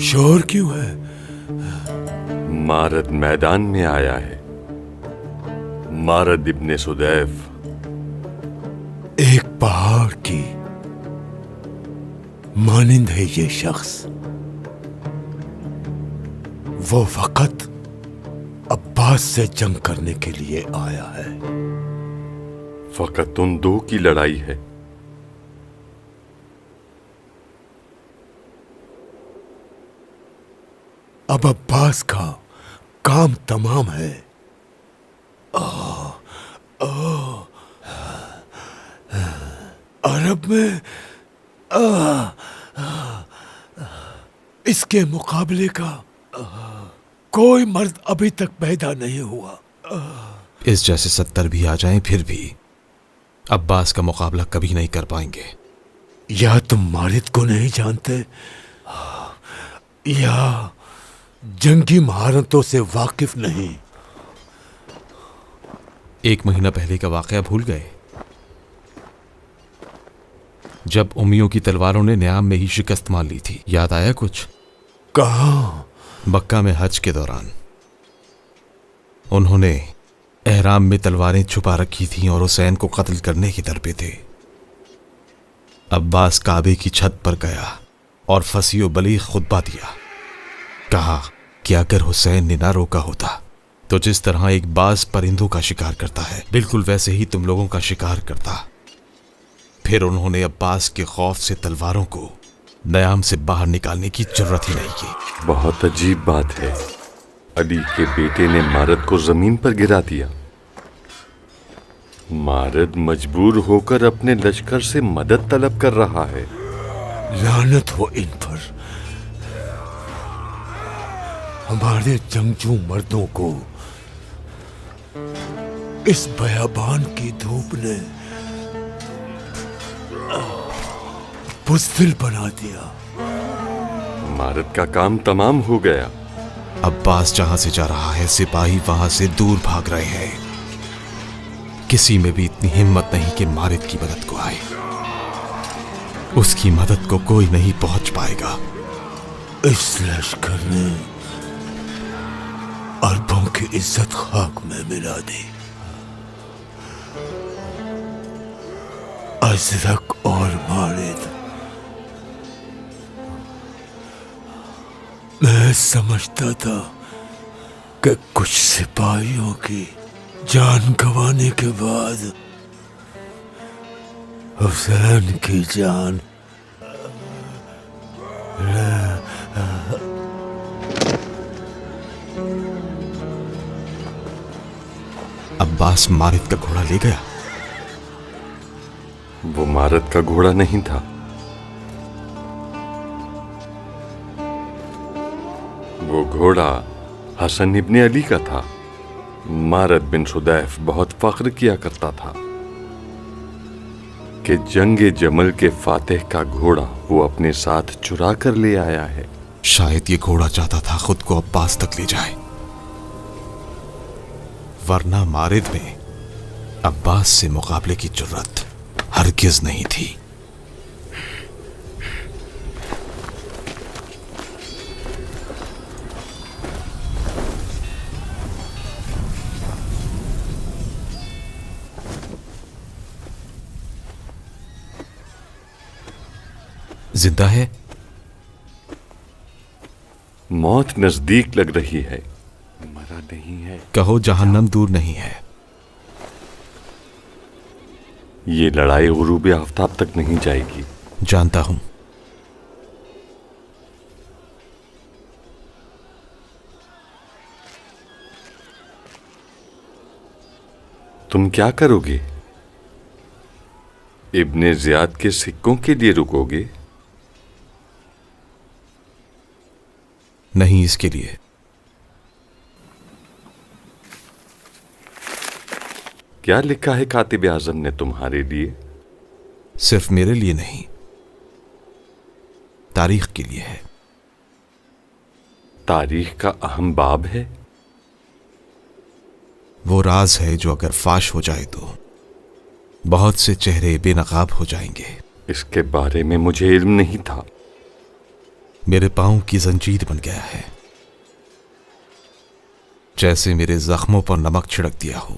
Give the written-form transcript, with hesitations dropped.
शोर क्यों है? मारद मैदान में आया है। मारद इब्ने सुदैफ। एक पहाड़ की मानिंद है ये शख्स। वो फकत अब्बास से जंग करने के लिए आया है। फकत उन दो की लड़ाई है। अब अब्बास का काम तमाम है। अरब में इसके मुकाबले का कोई मर्द अभी तक पैदा नहीं हुआ। इस जैसे 70 भी आ जाएं फिर भी अब्बास का मुकाबला कभी नहीं कर पाएंगे। या तुम मारिद को नहीं जानते या जंगी महारतों से वाकिफ नहीं। 1 महीना पहले का वाकया भूल गए, जब उम्मियों की तलवारों ने न्याम में ही शिकस्त मान ली थी। याद आया कुछ? कहाँ? मक्का में हज के दौरान उन्होंने एहराम में तलवारें छुपा रखी थीं और हुसैन को कत्ल करने की दर पे थे। अब्बास काबे की छत पर गया और फसीओ बलीग खुतबा दिया। कहा कि अगर हुसैन ने ना रोका होता तो जिस तरह एक बाज परिंदों का शिकार करता है, बिल्कुल वैसे ही तुम लोगों का शिकार करता। फिर उन्होंने अब्बास के खौफ से तलवारों को न्याम से बाहर निकालने की जरूरत ही नहीं की। बहुत अजीब बात है। अली के बेटे ने मारद को जमीन पर गिरा दिया। मारद मजबूर होकर अपने लश्कर से मदद तलब कर रहा है। लानत हो इन पर। हमारे जंगजू मर्दों को इस बयाबान की धूप ने बुज़दिल बना दिया। मारद का काम तमाम हो गया। अब्बास जहां से जा रहा है, सिपाही वहां से दूर भाग रहे हैं। किसी में भी इतनी हिम्मत नहीं कि मारिद की मदद को आए। उसकी मदद को कोई नहीं पहुंच पाएगा। इस लश्कर ने अरबों की इज्जत खाक में मिला दी। अजरक और मारिद, मैं समझता था कि कुछ सिपाहियों की जान गंवाने के बाद हुसैन की जान अब्बास मारिद का घोड़ा ले गया। वो मारद का घोड़ा नहीं था। वो घोड़ा हसन इब्ने अली का था। मारद बिन सुदैफ बहुत फख्र किया करता था कि जंगे जमल के फातेह का घोड़ा वो अपने साथ चुरा कर ले आया है। शायद ये घोड़ा चाहता था खुद को अब्बास तक ले जाए, वरना मारिद में अब्बास से मुकाबले की जुर्रत हरगिज नहीं थी। जिंदा है? मौत नजदीक लग रही है। मरा नहीं है। कहो जहन्नम दूर नहीं है। ये लड़ाई गुरूब आफ्ताब तक नहीं जाएगी। जानता हूं। तुम क्या करोगे? इब्ने ज़ियाद के सिक्कों के लिए रुकोगे? नहीं, इसके लिए। क्या लिखा है कातिब आजम ने तुम्हारे लिए? सिर्फ मेरे लिए नहीं, तारीख के लिए है। तारीख का अहम बाब है। वो राज है जो अगर फाश हो जाए तो बहुत से चेहरे बेनकाब हो जाएंगे। इसके बारे में मुझे इल्म नहीं था। मेरे पांव की जंजीर बन गया है, जैसे मेरे जख्मों पर नमक छिड़क दिया हो।